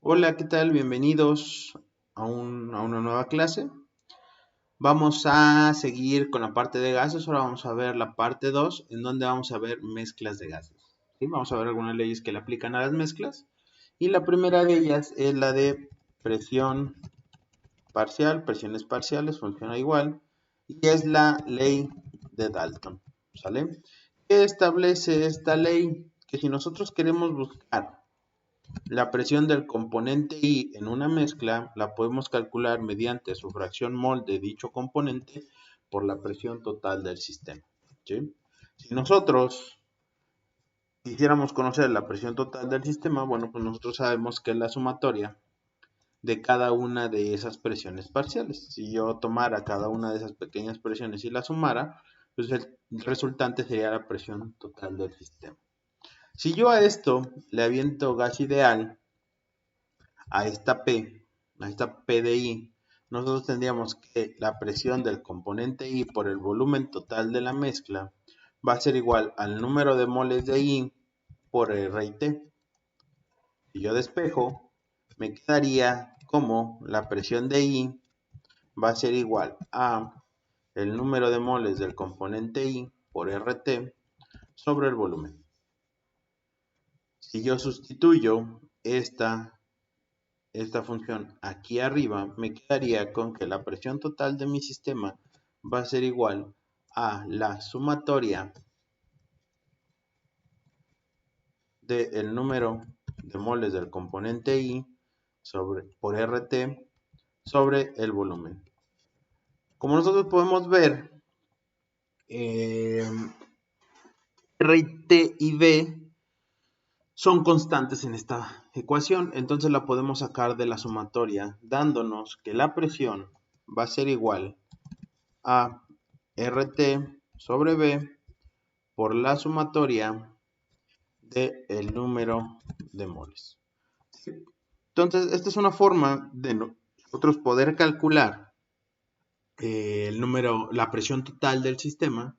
Hola, ¿qué tal? Bienvenidos a una nueva clase. Vamos a seguir con la parte de gases. Ahora vamos a ver la parte 2, en donde vamos a ver mezclas de gases. ¿Sí? Vamos a ver algunas leyes que le aplican a las mezclas. Y la primera de ellas es la de presión parcial. Presiones parciales funciona igual. Y es la ley de Dalton. ¿Sale? ¿Qué establece esta ley? Que si nosotros queremos buscar la presión del componente I en una mezcla la podemos calcular mediante su fracción mol de dicho componente por la presión total del sistema. ¿Sí? Si nosotros quisiéramos conocer la presión total del sistema, bueno, pues nosotros sabemos que es la sumatoria de cada una de esas presiones parciales. Si yo tomara cada una de esas pequeñas presiones y la sumara, pues el resultante sería la presión total del sistema. Si yo a esto le aviento gas ideal, a esta P de I, nosotros tendríamos que la presión del componente I por el volumen total de la mezcla va a ser igual al número de moles de I por R y T. Si yo despejo, me quedaría como la presión de I va a ser igual a el número de moles del componente I por RT sobre el volumen. Si yo sustituyo esta función aquí arriba, me quedaría con que la presión total de mi sistema va a ser igual a la sumatoria del número de moles del componente I por RT sobre el volumen. Como nosotros podemos ver, RT y V son constantes en esta ecuación, entonces la podemos sacar de la sumatoria, dándonos que la presión va a ser igual a RT sobre V por la sumatoria del número de moles. Entonces, esta es una forma de nosotros poder calcular la presión total del sistema,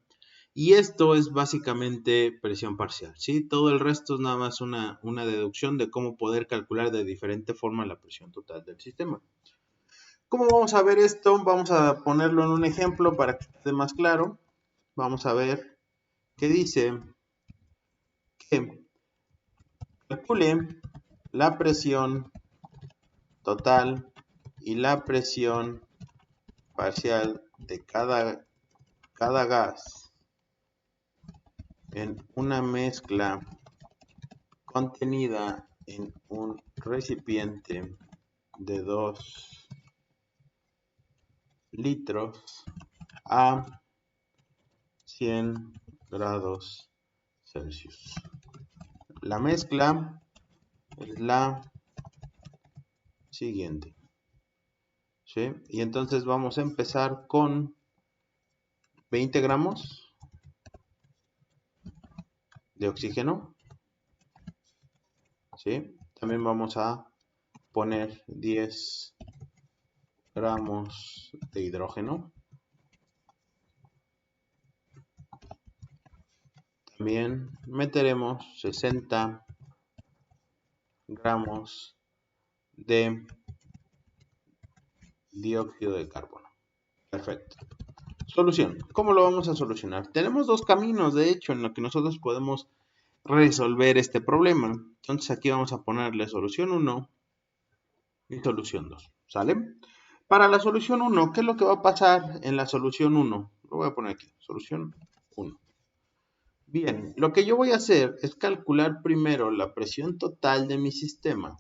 y esto es básicamente presión parcial, ¿sí? Todo el resto es nada más una deducción de cómo poder calcular de diferente forma la presión total del sistema. ¿Cómo vamos a ver esto? Vamos a ponerlo en un ejemplo para que esté más claro. Vamos a ver que dice que calcule la presión total y la presión parcial de cada gas en una mezcla contenida en un recipiente de 2 litros a 100 grados Celsius. La mezcla es la siguiente, ¿sí? Y entonces vamos a empezar con 20 gramos de oxígeno, ¿sí? También vamos a poner 10 gramos de hidrógeno. También meteremos 60 gramos de dióxido de carbono. Perfecto. Solución. ¿Cómo lo vamos a solucionar? Tenemos dos caminos, de hecho, en los que nosotros podemos resolver este problema. Entonces aquí vamos a ponerle solución 1 y solución 2. ¿Sale? Para la solución 1, ¿qué es lo que va a pasar en la solución 1? Lo voy a poner aquí, solución 1. Bien, lo que yo voy a hacer es calcular primero la presión total de mi sistema.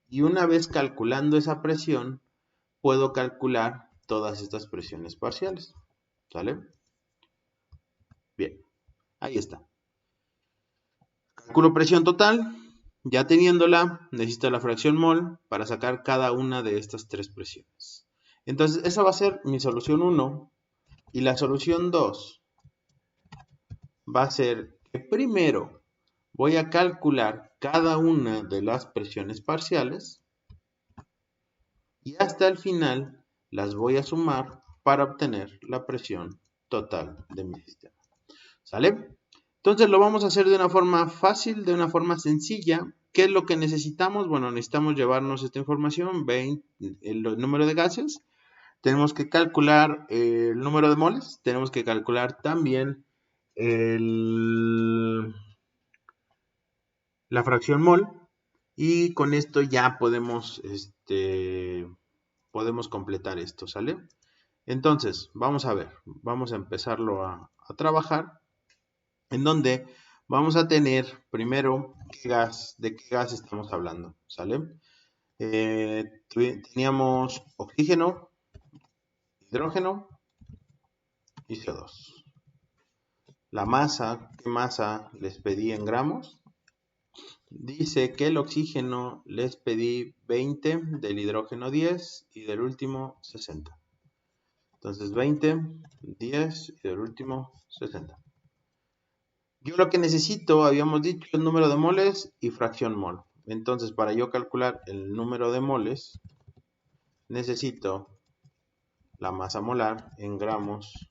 Y una vez calculando esa presión, puedo calcular todas estas presiones parciales. ¿Sale? Bien, ahí está. Calculo presión total. Ya teniéndola, necesito la fracción mol para sacar cada una de estas tres presiones. Entonces, esa va a ser mi solución 1. Y la solución 2 va a ser que primero voy a calcular cada una de las presiones parciales y hasta el final las voy a sumar para obtener la presión total de mi sistema. ¿Sale? Entonces lo vamos a hacer de una forma fácil, de una forma sencilla, ¿qué es lo que necesitamos? Bueno, necesitamos llevarnos esta información, el número de gases, tenemos que calcular el número de moles, tenemos que calcular también la fracción mol, y con esto ya podemos completar esto, ¿sale? Entonces, vamos a ver, vamos a empezarlo a trabajar, en donde vamos a tener primero de qué gas estamos hablando, ¿sale? Teníamos oxígeno, hidrógeno y CO2. La masa, ¿qué masa les pedí en gramos? Dice que el oxígeno les pedí 20, del hidrógeno 10 y del último 60. Entonces 20, 10 y del último 60. Yo lo que necesito, habíamos dicho, el número de moles y fracción mol. Entonces, para yo calcular el número de moles, necesito la masa molar en gramos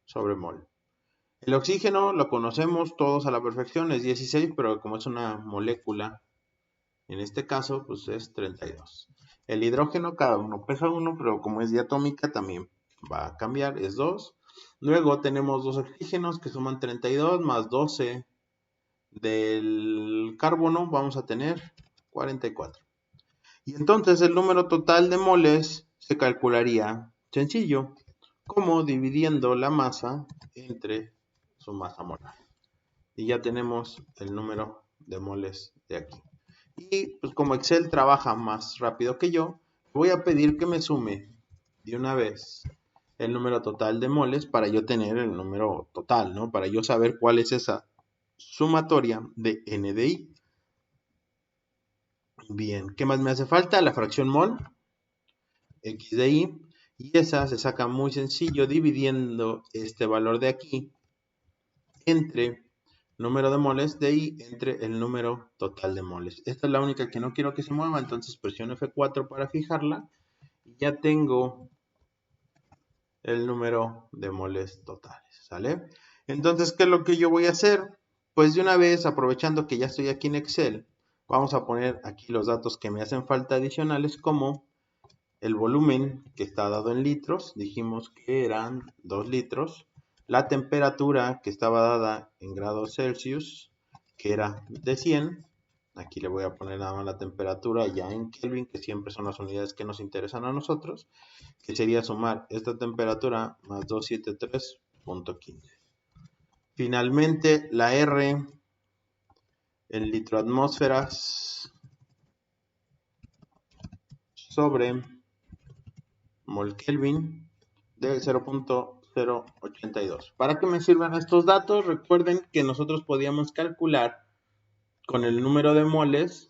sobre mol. El oxígeno lo conocemos todos a la perfección, es 16, pero como es una molécula, en este caso, pues es 32. El hidrógeno, cada uno pesa 1, pero como es diatómica, también va a cambiar, es 2. Luego tenemos dos oxígenos que suman 32 más 12 del carbono, vamos a tener 44. Y entonces el número total de moles se calcularía sencillo, como dividiendo la masa entre su masa molar. Y ya tenemos el número de moles de aquí. Y pues como Excel trabaja más rápido que yo, voy a pedir que me sume de una vez el número total de moles para yo tener el número total, ¿no? Para yo saber cuál es esa sumatoria de N de I. Bien, ¿qué más me hace falta? La fracción mol, X de I, y esa se saca muy sencillo dividiendo este valor de aquí entre número de moles de I entre el número total de moles. Esta es la única que no quiero que se mueva, entonces presiono F4 para fijarla y ya tengo el número de moles totales, ¿sale? Entonces, ¿qué es lo que yo voy a hacer? Pues de una vez, aprovechando que ya estoy aquí en Excel, vamos a poner aquí los datos que me hacen falta adicionales, como el volumen que está dado en litros, dijimos que eran 2 litros, la temperatura que estaba dada en grados Celsius, que era de 100, aquí le voy a poner nada más la temperatura ya en Kelvin, que siempre son las unidades que nos interesan a nosotros, que sería sumar esta temperatura más 273.15. Finalmente, la R en litroatmósferas sobre mol Kelvin del 0.082. ¿Para qué me sirven estos datos? Recuerden que nosotros podíamos calcular con el número de moles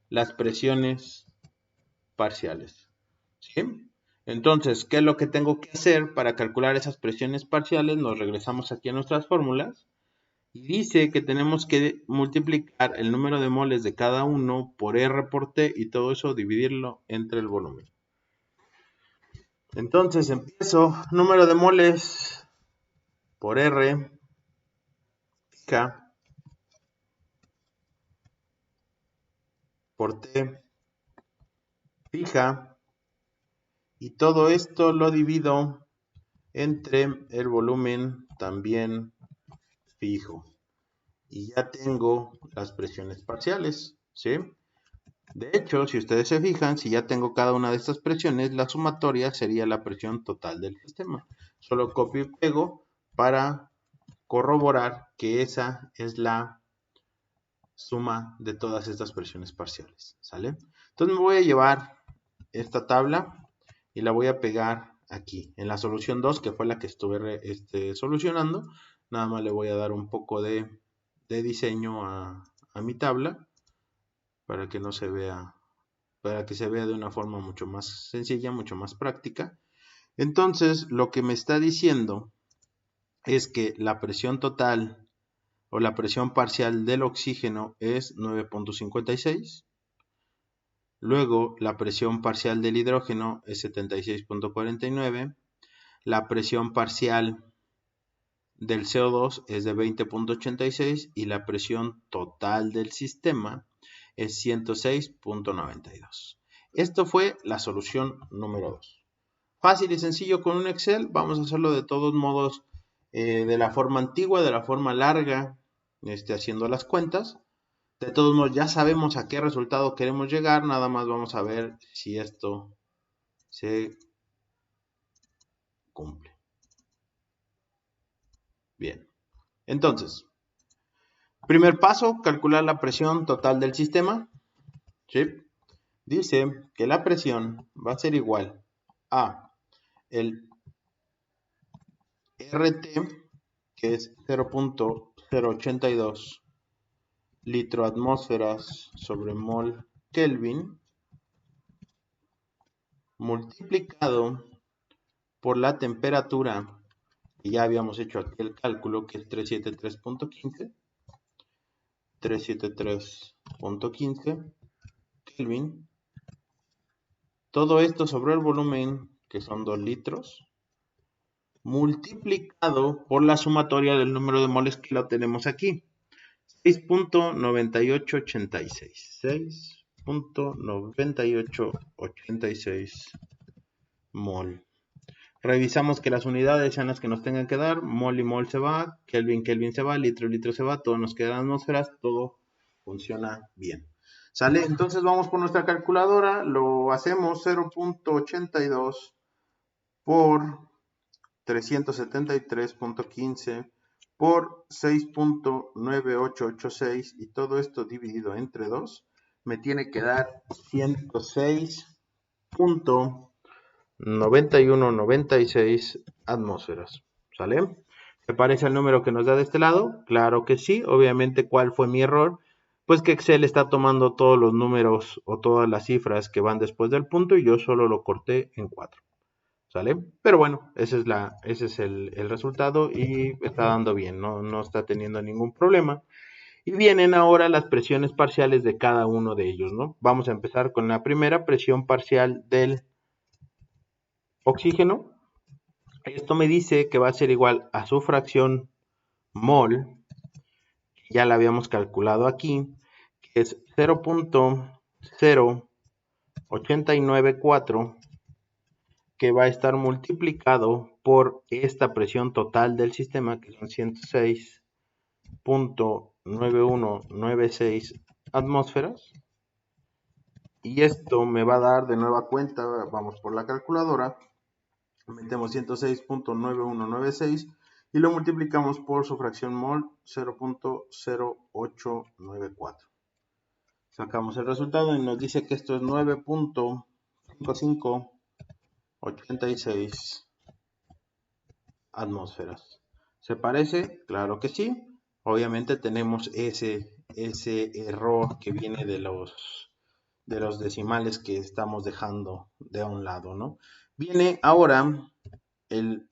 las presiones parciales, ¿sí? Entonces, ¿qué es lo que tengo que hacer para calcular esas presiones parciales? Nos regresamos aquí a nuestras fórmulas y dice que tenemos que multiplicar el número de moles de cada uno por R por T y todo eso dividirlo entre el volumen. Entonces empiezo, número de moles por R, fija, por T, fija, y todo esto lo divido entre el volumen también fijo. Y ya tengo las presiones parciales, ¿sí? De hecho, si ustedes se fijan, si ya tengo cada una de estas presiones, la sumatoria sería la presión total del sistema. Solo copio y pego para corroborar que esa es la suma de todas estas presiones parciales, ¿sale? Entonces me voy a llevar esta tabla y la voy a pegar aquí, en la solución 2, que fue la que estuve solucionando. Nada más le voy a dar un poco de diseño a mi tabla para que no se vea, para que se vea de una forma mucho más sencilla, mucho más práctica. Entonces, lo que me está diciendo es que la presión total o la presión parcial del oxígeno es 9.56. Luego, la presión parcial del hidrógeno es 76.49. La presión parcial del CO2 es de 20.86 y la presión total del sistema es 106.92. Esto fue la solución número 2. Fácil y sencillo con un Excel. Vamos a hacerlo de todos modos de la forma antigua, de la forma larga, haciendo las cuentas. De todos modos ya sabemos a qué resultado queremos llegar. Nada más vamos a ver si esto se cumple. Bien. Entonces, primer paso, calcular la presión total del sistema. ¿Sí? Dice que la presión va a ser igual a el RT, que es 0.082 litro atmósferas sobre mol Kelvin, multiplicado por la temperatura, que ya habíamos hecho aquí el cálculo, que es 373.15 Kelvin. Todo esto sobre el volumen, que son 2 litros, multiplicado por la sumatoria del número de moles que lo tenemos aquí. 6.9886. 6.9886 mol. Revisamos que las unidades sean las que nos tengan que dar. Mol y mol se va, Kelvin, Kelvin se va, litro, litro se va, todo nos queda en atmósferas, todo funciona bien. ¿Sale? Entonces vamos por nuestra calculadora, lo hacemos 0.82 por 373.15 por 6.9886 y todo esto dividido entre 2 me tiene que dar 106.9196 atmósferas. ¿Sale? ¿Se parece al número que nos da de este lado? Claro que sí. Obviamente, ¿cuál fue mi error? Pues que Excel está tomando todos los números o todas las cifras que van después del punto y yo solo lo corté en 4. ¿Sale? Pero bueno, ese es el resultado y está dando bien, no está teniendo ningún problema. Y vienen ahora las presiones parciales de cada uno de ellos, ¿no? Vamos a empezar con la primera presión parcial del oxígeno. Esto me dice que va a ser igual a su fracción mol, ya la habíamos calculado aquí, que es 0.0894, que va a estar multiplicado por esta presión total del sistema, que son 106.9196 atmósferas. Y esto me va a dar de nueva cuenta, vamos por la calculadora, metemos 106.9196 y lo multiplicamos por su fracción mol, 0.0894. Sacamos el resultado y nos dice que esto es 9.5586 atmósferas. ¿Se parece? Claro que sí. Obviamente tenemos ese error que viene de los decimales que estamos dejando de un lado, ¿no? Viene ahora el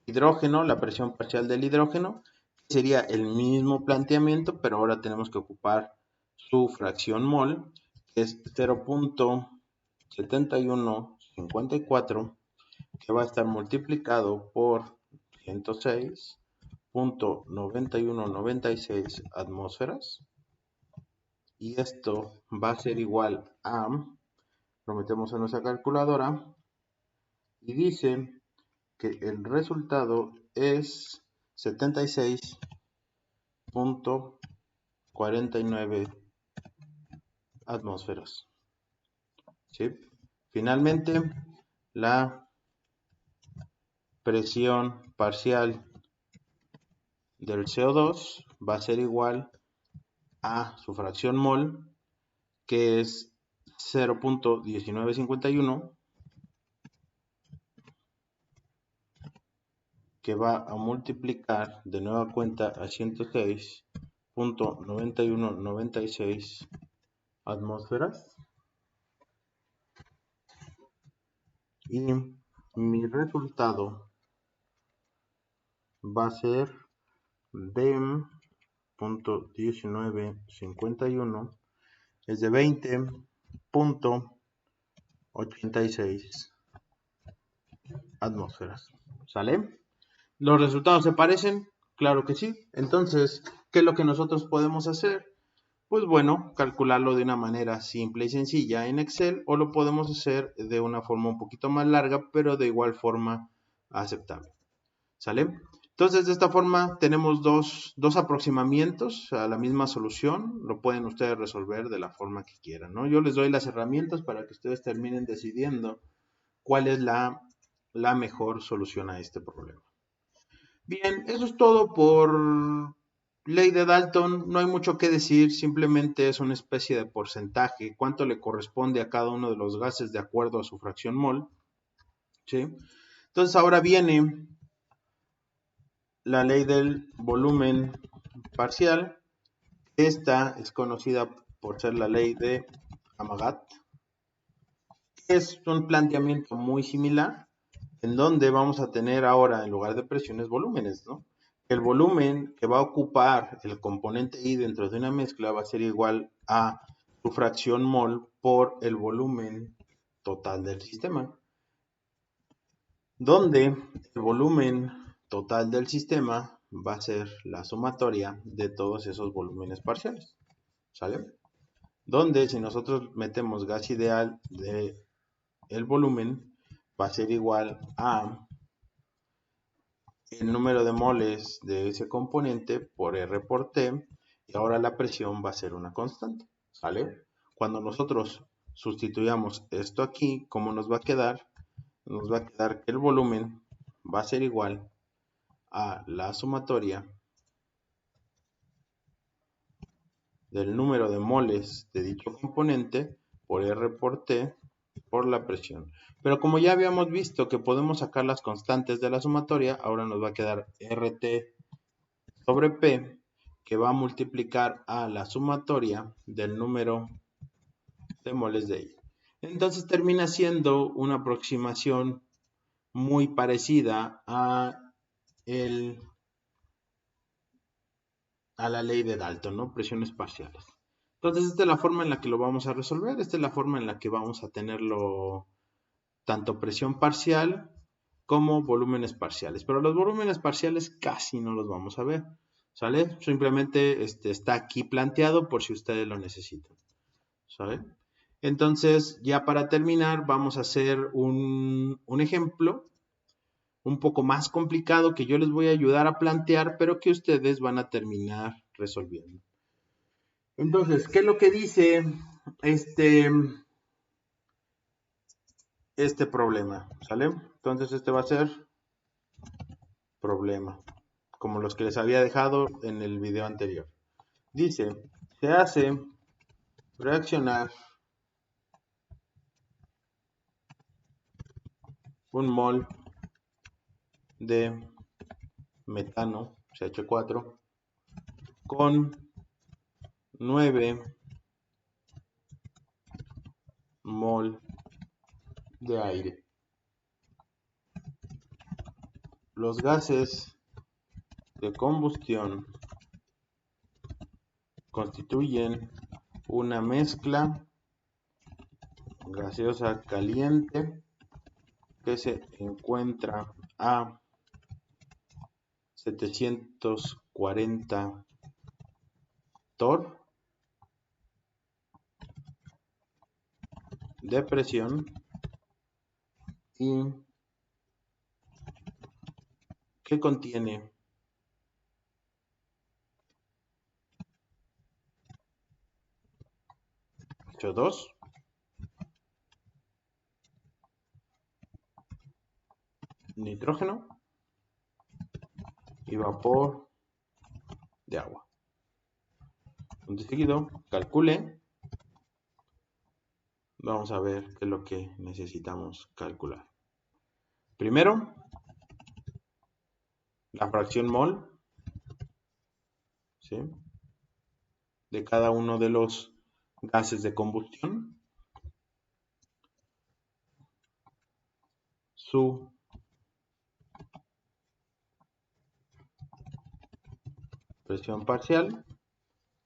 hidrógeno, la presión parcial del hidrógeno, sería el mismo planteamiento, pero ahora tenemos que ocupar su fracción mol, que es 0.7154, que va a estar multiplicado por 106.9196 atmósferas. Y esto va a ser igual a, lo metemos en nuestra calculadora, y dice que el resultado es 76.49 atmósferas. ¿Sí? Finalmente, la presión parcial del CO2 va a ser igual a su fracción mol, que es 0.1951, que va a multiplicar de nueva cuenta a 106.9196 atmósferas. Y mi resultado va a ser de .1951, es de 20.86 atmósferas. ¿Sale? ¿Los resultados se parecen? Claro que sí. Entonces, ¿qué es lo que nosotros podemos hacer? Pues bueno, calcularlo de una manera simple y sencilla en Excel o lo podemos hacer de una forma un poquito más larga, pero de igual forma aceptable. ¿Sale? Entonces, de esta forma tenemos dos aproximamientos a la misma solución. Lo pueden ustedes resolver de la forma que quieran, ¿no? Yo les doy las herramientas para que ustedes terminen decidiendo cuál es la mejor solución a este problema. Bien, eso es todo por ley de Dalton. No hay mucho que decir, simplemente es una especie de porcentaje, cuánto le corresponde a cada uno de los gases de acuerdo a su fracción mol. ¿Sí? Entonces ahora viene la ley del volumen parcial. Esta es conocida por ser la ley de Amagat. Es un planteamiento muy similar en donde vamos a tener ahora en lugar de presiones volúmenes, ¿no? El volumen que va a ocupar el componente I dentro de una mezcla va a ser igual a su fracción mol por el volumen total del sistema, donde el volumen total del sistema va a ser la sumatoria de todos esos volúmenes parciales, ¿sale? Donde si nosotros metemos gas ideal de el volumen va a ser igual a el número de moles de ese componente por R por T, y ahora la presión va a ser una constante, ¿sale? Cuando nosotros sustituyamos esto aquí, ¿cómo nos va a quedar? Nos va a quedar que el volumen va a ser igual a la sumatoria del número de moles de dicho componente por R por T por la presión. Pero como ya habíamos visto que podemos sacar las constantes de la sumatoria, ahora nos va a quedar RT sobre P, que va a multiplicar a la sumatoria del número de moles de I. Entonces termina siendo una aproximación muy parecida a la ley de Dalton, ¿no? Presiones parciales. Entonces, esta es la forma en la que lo vamos a resolver, esta es la forma en la que vamos a tenerlo tanto presión parcial como volúmenes parciales. Pero los volúmenes parciales casi no los vamos a ver, ¿sale? Simplemente está aquí planteado por si ustedes lo necesitan, ¿sale? Entonces, ya para terminar, vamos a hacer un ejemplo un poco más complicado que yo les voy a ayudar a plantear, pero que ustedes van a terminar resolviendo. Entonces, ¿qué es lo que dice este problema? ¿Sale? Entonces, este va a ser problema, como los que les había dejado en el video anterior. Dice, se hace reaccionar un mol de metano, CH4, con 9 mol de aire. Los gases de combustión constituyen una mezcla gaseosa caliente que se encuentra a 740 torr de presión y que contiene H2, nitrógeno y vapor de agua. De seguido, calcule. Vamos a ver qué es lo que necesitamos calcular. Primero, la fracción mol, ¿sí?, de cada uno de los gases de combustión, su presión parcial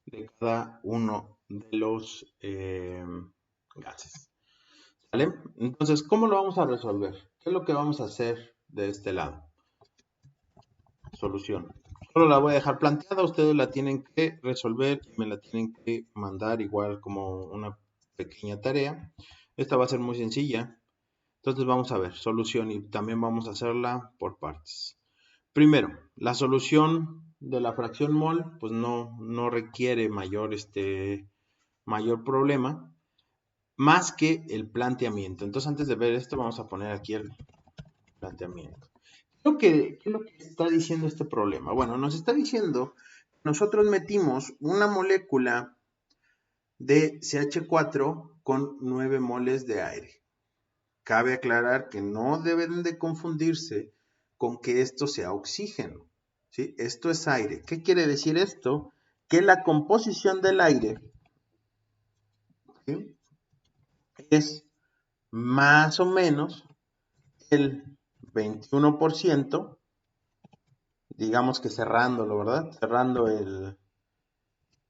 de cada uno de los gases. ¿Vale? Entonces, ¿cómo lo vamos a resolver? ¿Qué es lo que vamos a hacer de este lado? Solución. Solo la voy a dejar planteada, ustedes la tienen que resolver y me la tienen que mandar igual como una pequeña tarea. Esta va a ser muy sencilla. Entonces vamos a ver solución y también vamos a hacerla por partes. Primero, la solución de la fracción mol pues no requiere mayor problema más que el planteamiento. Entonces antes de ver esto vamos a poner aquí el planteamiento. ¿Qué es lo que está diciendo este problema? Bueno, nos está diciendo que nosotros metimos una molécula de CH4 con 9 moles de aire. Cabe aclarar que no deben de confundirse con que esto sea oxígeno, ¿sí? Esto es aire. ¿Qué quiere decir esto? Que la composición del aire, ¿sí?, es más o menos el 21%, digamos que cerrándolo, ¿verdad? Cerrando el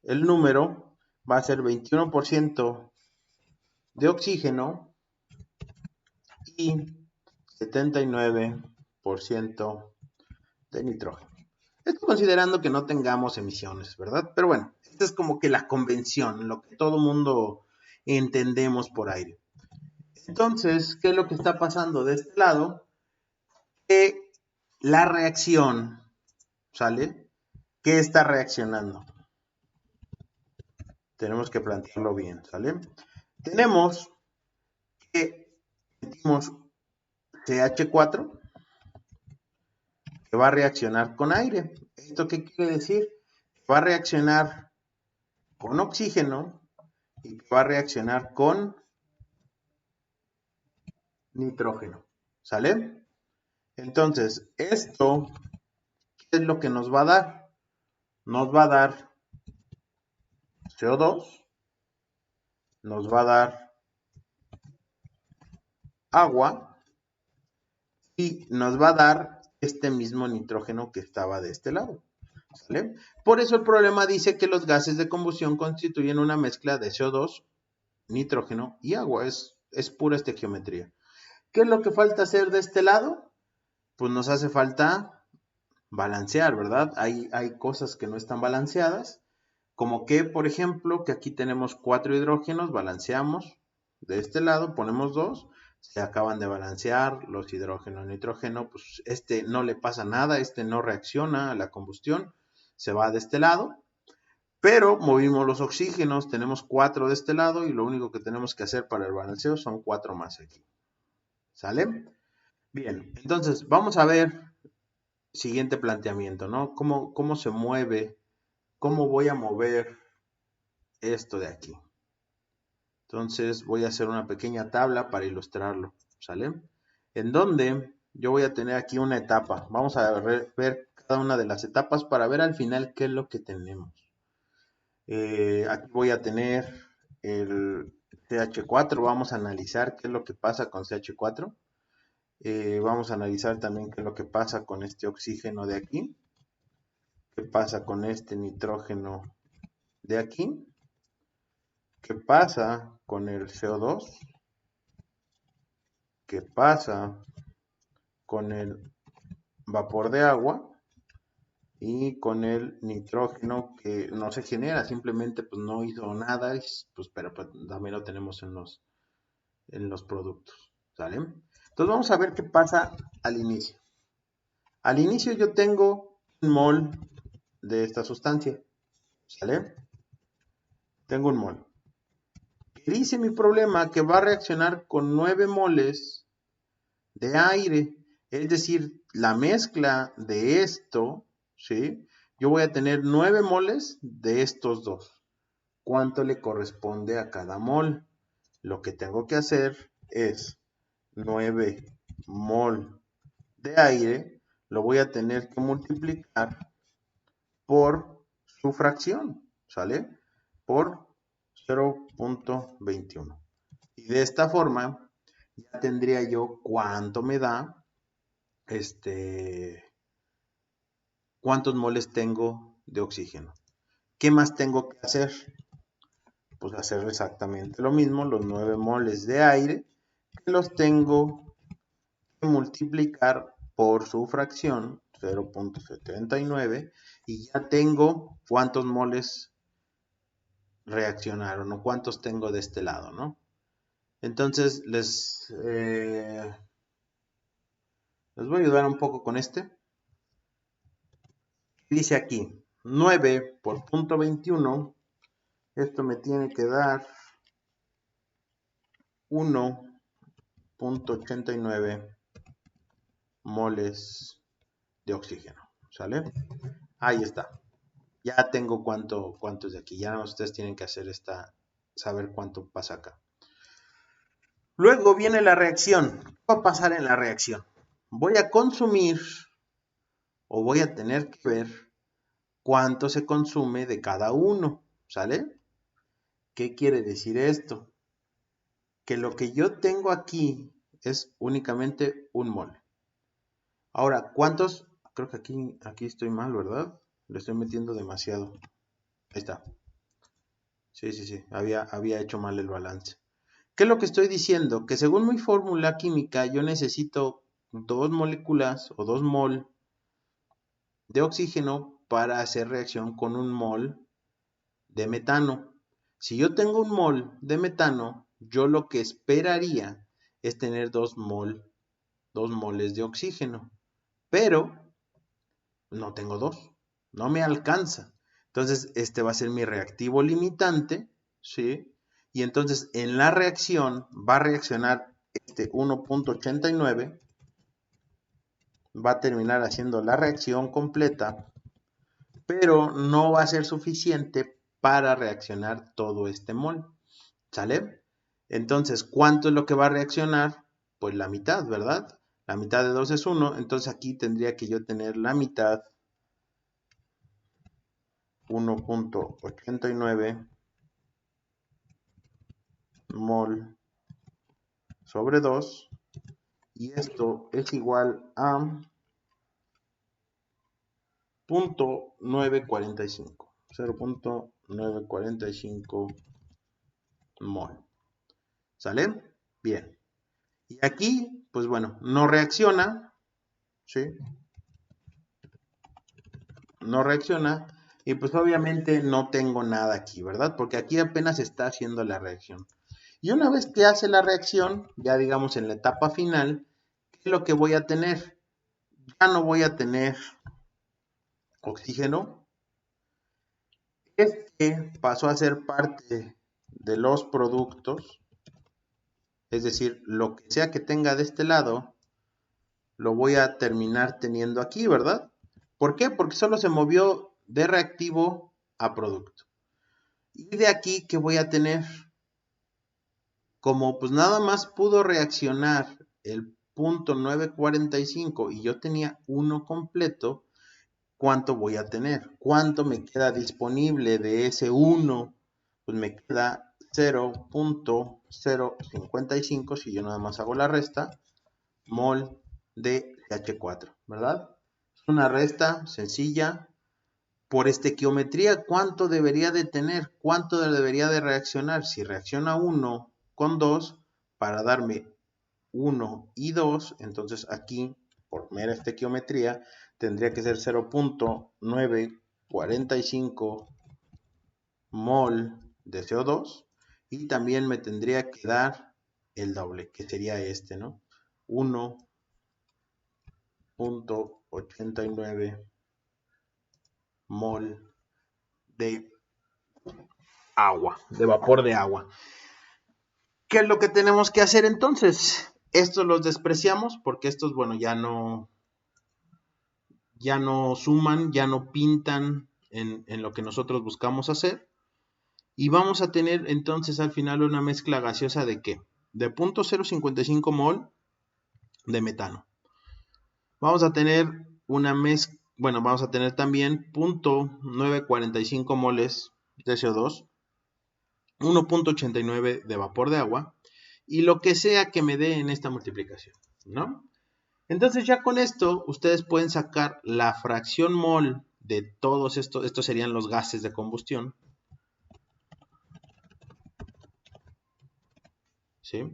número, va a ser 21% de oxígeno y 79% de nitrógeno. Esto considerando que no tengamos emisiones, ¿verdad? Pero bueno, esta es como que la convención, lo que todo mundo entendemos por aire. Entonces, ¿qué es lo que está pasando de este lado? Que la reacción, ¿sale? ¿Qué está reaccionando? Tenemos que plantearlo bien, ¿sale? Tenemos que metimos CH4 que va a reaccionar con aire. ¿Esto qué quiere decir? Va a reaccionar con oxígeno y que va a reaccionar con nitrógeno. ¿Sale? Entonces, esto, ¿qué es lo que nos va a dar? Nos va a dar CO2, nos va a dar agua y nos va a dar este mismo nitrógeno que estaba de este lado. ¿Sale? Por eso el problema dice que los gases de combustión constituyen una mezcla de CO2, nitrógeno y agua. Es pura estequiometría. ¿Qué es lo que falta hacer de este lado? Pues nos hace falta balancear, ¿verdad? Hay cosas que no están balanceadas, como que, por ejemplo, que aquí tenemos 4 hidrógenos, balanceamos de este lado, ponemos 2, se acaban de balancear los hidrógenos, nitrógeno, pues este no le pasa nada, este no reacciona a la combustión, se va de este lado, pero movimos los oxígenos, tenemos 4 de este lado y lo único que tenemos que hacer para el balanceo son 4 más aquí. ¿Sale? Bien, entonces vamos a ver siguiente planteamiento, ¿no? ¿Cómo se mueve? ¿Cómo voy a mover esto de aquí? Entonces voy a hacer una pequeña tabla para ilustrarlo, ¿sale? En donde yo voy a tener aquí una etapa. Vamos a ver cada una de las etapas para ver al final qué es lo que tenemos. Aquí voy a tener el CH4. Vamos a analizar qué es lo que pasa con CH4. Vamos a analizar también qué es lo que pasa con este oxígeno de aquí. ¿Qué pasa con este nitrógeno de aquí? ¿Qué pasa con el CO2? ¿Qué pasa con el vapor de agua? Y con el nitrógeno que no se genera, simplemente pues no hizo nada, pues, pero pues, también lo tenemos en los productos, ¿sale? Entonces vamos a ver qué pasa al inicio. Al inicio yo tengo un mol de esta sustancia, ¿sale? Tengo un mol. Dice mi problema que va a reaccionar con 9 moles de aire, es decir, la mezcla de esto, ¿sí? Yo voy a tener 9 moles de estos dos. ¿Cuánto le corresponde a cada mol? Lo que tengo que hacer es 9 mol de aire, lo voy a tener que multiplicar por su fracción, ¿sale? Por 0.21. Y de esta forma ya tendría yo cuánto me da, cuántos moles tengo de oxígeno. ¿Qué más tengo que hacer? Pues hacer exactamente lo mismo, los 9 moles de aire, que los tengo que multiplicar por su fracción 0.79 y ya tengo cuántos moles reaccionaron o cuántos tengo de este lado, ¿no? Entonces les voy a ayudar un poco con este. Dice aquí 9 por punto 21, esto me tiene que dar 1.89 moles de oxígeno, ¿sale? Ahí está. Ya tengo cuánto es de aquí. Ya ustedes tienen que hacer saber cuánto pasa acá. Luego viene la reacción. ¿Qué va a pasar en la reacción? Voy a consumir o voy a tener que ver cuánto se consume de cada uno, ¿sale? ¿Qué quiere decir esto? Que lo que yo tengo aquí es únicamente un mol. Ahora, ¿cuántos? Creo que aquí estoy mal, ¿verdad? Le estoy metiendo demasiado. Ahí está. Sí. Había hecho mal el balance. ¿Qué es lo que estoy diciendo? Que según mi fórmula química yo necesito 2 moléculas o 2 mol de oxígeno para hacer reacción con un mol de metano. Si yo tengo un mol de metano, yo lo que esperaría es tener 2 moles de oxígeno. Pero no tengo 2, no me alcanza. Entonces este va a ser mi reactivo limitante, ¿sí? Y entonces en la reacción va a reaccionar este 1.89, va a terminar haciendo la reacción completa, pero no va a ser suficiente para reaccionar todo este mol, ¿sale? Entonces, ¿cuánto es lo que va a reaccionar? Pues la mitad, ¿verdad? La mitad de 2 es 1, entonces aquí tendría que yo tener la mitad, 1.89 mol sobre 2, y esto es igual a 0.945 mol. ¿Sale? Bien. Y aquí, pues bueno, no reacciona, ¿sí? No reacciona, y pues obviamente no tengo nada aquí, ¿verdad? Porque aquí apenas está haciendo la reacción. Y una vez que hace la reacción, ya digamos en la etapa final, ¿qué es lo que voy a tener? Ya no voy a tener oxígeno. Este pasó a ser parte de los productos, es decir, lo que sea que tenga de este lado, lo voy a terminar teniendo aquí, ¿verdad? ¿Por qué? Porque solo se movió de reactivo a producto. Y de aquí, ¿qué voy a tener? Como pues nada más pudo reaccionar el punto 945 y yo tenía uno completo, ¿cuánto voy a tener? ¿Cuánto me queda disponible de ese 1? Pues me queda 0.055, si yo nada más hago la resta, mol de CH4, ¿verdad? Es una resta sencilla. Por estequiometría, ¿cuánto debería de tener? ¿Cuánto debería de reaccionar? Si reacciona 1 con 2 para darme 1 y 2, entonces aquí, por mera estequiometría, tendría que ser 0.945 mol de CO2 y también me tendría que dar el doble, que sería este, ¿no? 1.89 mol de agua, de vapor de agua. ¿Qué es lo que tenemos que hacer entonces? Estos los despreciamos porque estos, bueno, ya no suman, ya no pintan en lo que nosotros buscamos hacer. Y vamos a tener entonces al final una mezcla gaseosa de ¿qué? De 0.055 mol de metano. Vamos a tener una mezcla, bueno, vamos a tener también 0.945 moles de CO2, 1.89 de vapor de agua y lo que sea que me dé en esta multiplicación, ¿no? Entonces ya con esto ustedes pueden sacar la fracción mol de todos estos serían los gases de combustión, ¿sí?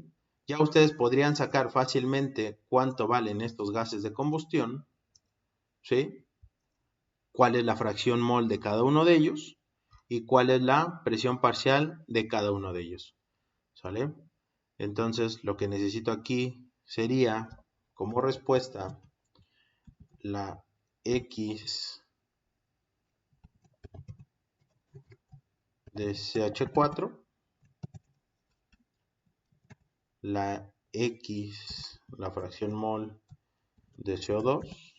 Ya ustedes podrían sacar fácilmente cuánto valen estos gases de combustión ¿sí? ¿Cuál es la fracción mol de cada uno de ellos? Y cuál es la presión parcial de cada uno de ellos, ¿sale? Entonces, lo que necesito aquí sería, como respuesta, la X de CH4, la X, la fracción mol de CO2,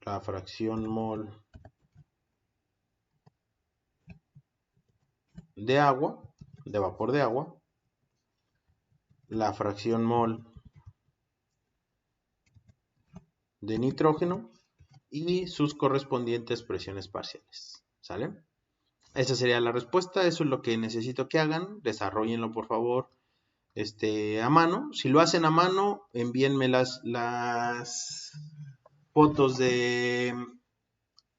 la fracción mol de agua, de vapor de agua, la fracción mol de nitrógeno y sus correspondientes presiones parciales, ¿sale? Esa sería la respuesta, eso es lo que necesito que hagan, desarrollenlo por favor a mano. Si lo hacen a mano, envíenme las fotos de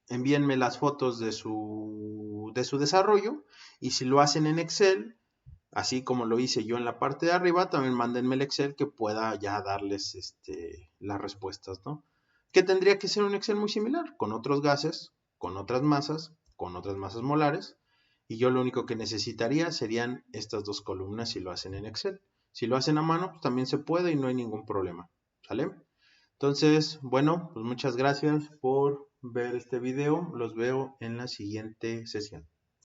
envíenme las fotos de su desarrollo, y si lo hacen en Excel, así como lo hice yo en la parte de arriba, también mándenme el Excel que pueda ya darles las respuestas, ¿no? Que tendría que ser un Excel muy similar, con otros gases, con otras masas molares, y yo lo único que necesitaría serían estas dos columnas si lo hacen en Excel. Si lo hacen a mano, pues también se puede y no hay ningún problema, ¿sale? Entonces, bueno, pues muchas gracias por ver este video. Los veo en la siguiente sesión.